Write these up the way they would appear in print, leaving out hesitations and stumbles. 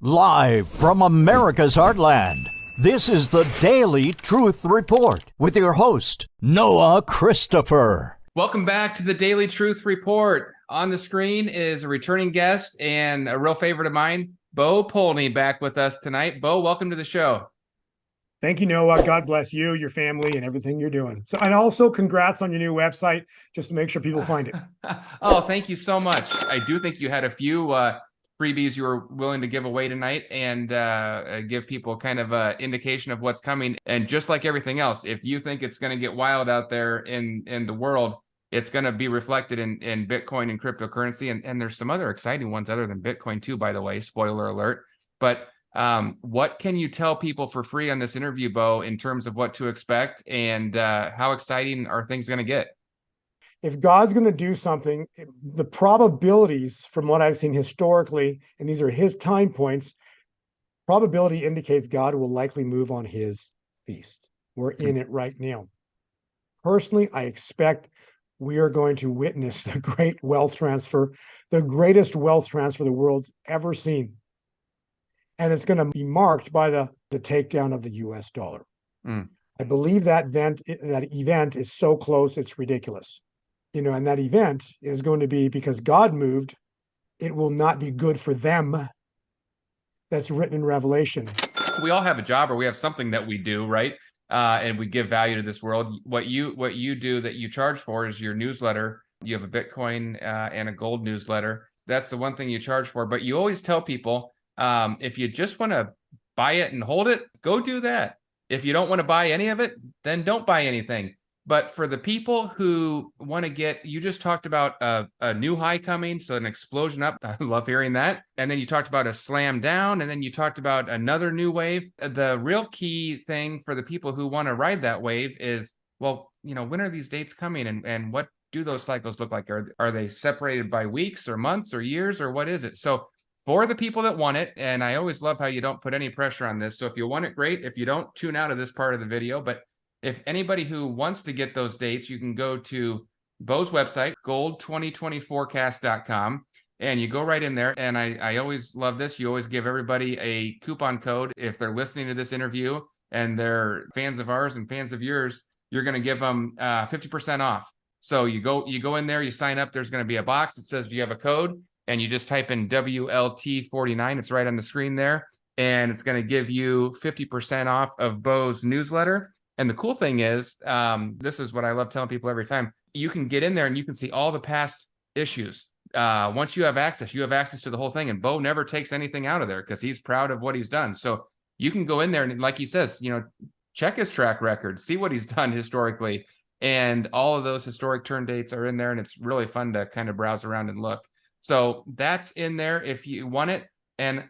Live from America's heartland, this is the Daily Truth Report with your host, Noah Christopher. Welcome back to the Daily Truth Report. On the screen is a returning guest and a real favorite of mine, Bo Polny, back with us tonight. Bo, welcome to the show. Thank you, Noah. God bless you, your family, and everything you're doing. So, and also congrats on your new website, just to make sure people find it. Oh, thank you so much. I do think you had a few freebies you were willing to give away tonight and give people kind of an indication of what's coming. And just like everything else, if you think it's going to get wild out there in the world, it's going to be reflected in Bitcoin and cryptocurrency. And there's some other exciting ones other than Bitcoin too, by the way, spoiler alert. But what can you tell people for free on this interview, Bo, in terms of what to expect and how exciting are things going to get? If God's going to do something, the probabilities from what I've seen historically, and these are his time points, probability indicates God will likely move on his feast. We're in it right now. Personally, I expect we are going to witness the great wealth transfer, the greatest wealth transfer the world's ever seen. And it's going to be marked by the takedown of the US dollar. I believe that event is so close, it's ridiculous. And that event is going to be because God moved. It will not be good for them. That's written in Revelation. We all have a job or we have something that we do, right? And we give value to this world. What you do that you charge for is your newsletter. You have a Bitcoin and a gold newsletter. That's the one thing you charge for. But you always tell people, if you just want to buy it and hold it, go do that. If you don't want to buy any of it, then don't buy anything. But for the people who want to you just talked about a new high coming, so an explosion up. I love hearing that. And then you talked about a slam down, and then you talked about another new wave. The real key thing for the people who want to ride that wave is, well, when are these dates coming, and what do those cycles look like? Are they separated by weeks or months or years, or what is it? So for the people that want it, and I always love how you don't put any pressure on this. So if you want it, great. If you don't, tune out of this part of the video. But if anybody who wants to get those dates, you can go to Bo's website, gold2020forecast.com, and you go right in there. And I always love this. You always give everybody a coupon code. If they're listening to this interview and they're fans of ours and fans of yours, you're going to give them 50% off. So you go in there, you sign up. There's going to be a box that says, do you have a code? And you just type in WLT49. It's right on the screen there. And it's going to give you 50% off of Bo's newsletter. And the cool thing is, this is what I love telling people every time, you can get in there and you can see all the past issues. Once you have access to the whole thing. And Bo never takes anything out of there because he's proud of what he's done. So you can go in there and, like he says, check his track record, see what he's done historically. And all of those historic turn dates are in there. And it's really fun to kind of browse around and look. So that's in there if you want it. And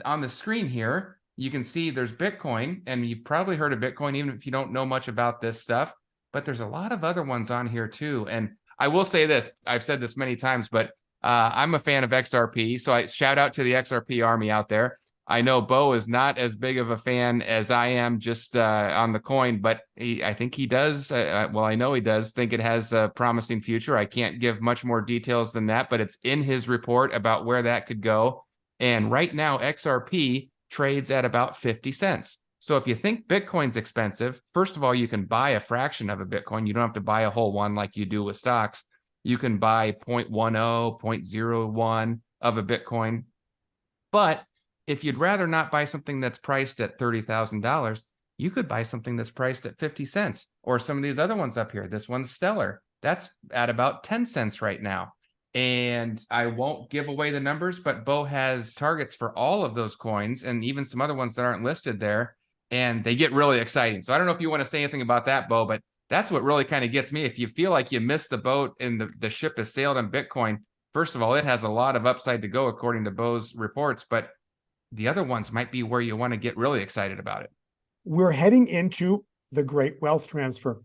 on the screen here, you can see there's Bitcoin, and you've probably heard of Bitcoin, even if you don't know much about this stuff, but there's a lot of other ones on here too. And I will say this, I've said this many times, but I'm a fan of XRP. So I shout out to the XRP army out there. I know Bo is not as big of a fan as I am just on the coin, but I think he does. I know he does think it has a promising future. I can't give much more details than that, but it's in his report about where that could go. And right now, XRP trades at about 50 cents. So if you think Bitcoin's expensive, first of all, you can buy a fraction of a Bitcoin. You don't have to buy a whole one like you do with stocks. You can buy 0.10, 0.01 of a Bitcoin. But if you'd rather not buy something that's priced at $30,000, you could buy something that's priced at 50 cents. Or some of these other ones up here. This one's Stellar. That's at about 10 cents right now. And I won't give away the numbers, but Bo has targets for all of those coins and even some other ones that aren't listed there. And they get really exciting. So I don't know if you want to say anything about that, Bo, but that's what really kind of gets me. If you feel like you missed the boat and the ship has sailed on Bitcoin, first of all, it has a lot of upside to go according to Bo's reports, but the other ones might be where you want to get really excited about it. We're heading into the great wealth transfer.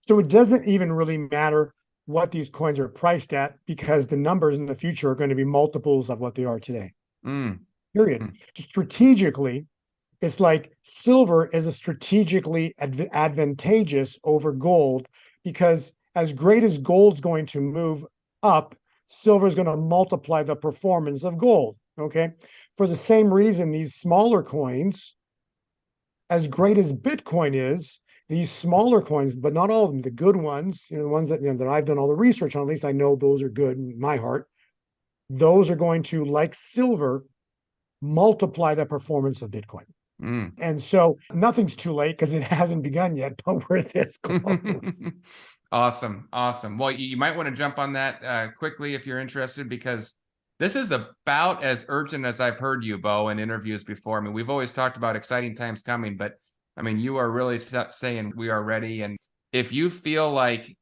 So it doesn't even really matter what these coins are priced at, because the numbers in the future are going to be multiples of what they are today. Period. Strategically, it's like silver is a strategically advantageous over gold, because as great as gold's going to move up, silver is going to multiply the performance of gold. Okay. For the same reason, these smaller coins, as great as Bitcoin is, these smaller coins, but not all of them, the good ones, the ones that, that I've done all the research on, at least I know those are good in my heart. Those are going to, like silver, multiply the performance of Bitcoin. And so nothing's too late because it hasn't begun yet, but we're this close. Awesome. Well, you might want to jump on that quickly if you're interested, because this is about as urgent as I've heard you, Bo, in interviews before. I mean, we've always talked about exciting times coming, but I mean, you are really saying we are ready. And if you feel like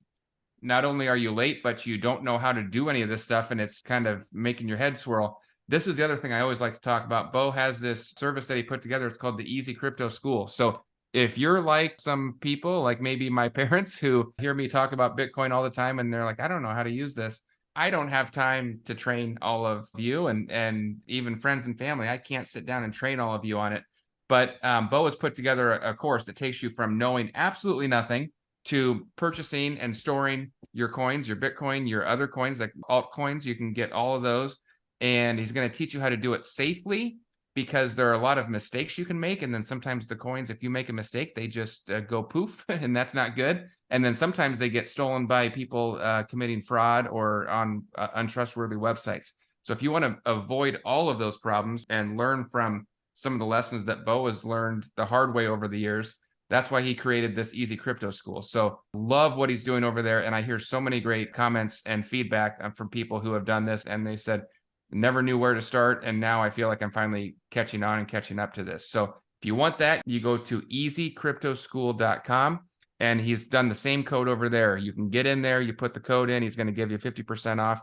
not only are you late, but you don't know how to do any of this stuff and it's kind of making your head swirl, this is the other thing I always like to talk about. Bo has this service that he put together. It's called the Easy Crypto School. So if you're like some people, like maybe my parents, who hear me talk about Bitcoin all the time and they're like, I don't know how to use this. I don't have time to train all of you, and even friends and family. I can't sit down and train all of you on it. But Bo has put together a course that takes you from knowing absolutely nothing to purchasing and storing your coins, your Bitcoin, your other coins, like altcoins. You can get all of those. And he's going to teach you how to do it safely, because there are a lot of mistakes you can make. And then sometimes the coins, if you make a mistake, they just go poof, and that's not good. And then sometimes they get stolen by people committing fraud or on untrustworthy websites. So if you want to avoid all of those problems and learn from some of the lessons that Bo has learned the hard way over the years, that's why he created this Easy Crypto School. So love what he's doing over there. And I hear so many great comments and feedback from people who have done this. And they said, never knew where to start, and now I feel like I'm finally catching on and catching up to this. So if you want that, you go to easycryptoschool.com, and he's done the same code over there. You can get in there, you put the code in, he's going to give you 50% off.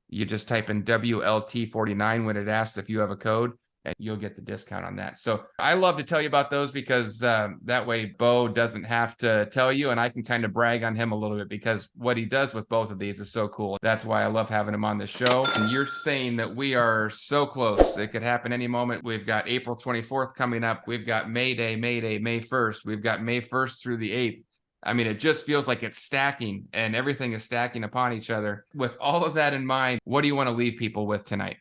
You just type in WLT49 when it asks if you have a code, and you'll get the discount on that. So I love to tell you about those, because that way Bo doesn't have to tell you, and I can kind of brag on him a little bit, because what he does with both of these is so cool. That's why I love having him on the show. And you're saying that we are so close. It could happen any moment. We've got April 24th coming up. We've got May 1st. We've got May 1st through the 8th. I mean, it just feels like it's stacking, and everything is stacking upon each other. With all of that in mind, what do you want to leave people with tonight?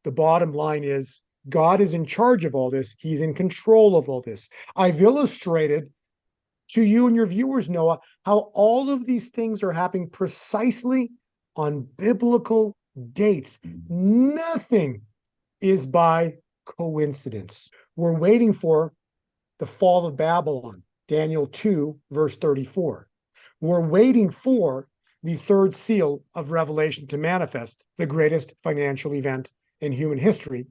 The bottom line is, God is in charge of all this. He's in control of all this. I've illustrated to you and your viewers, Noah, how all of these things are happening precisely on biblical dates. Nothing is by coincidence. We're waiting for the fall of Babylon, Daniel 2, verse 34. We're waiting for the third seal of Revelation to manifest, the greatest financial event in human history.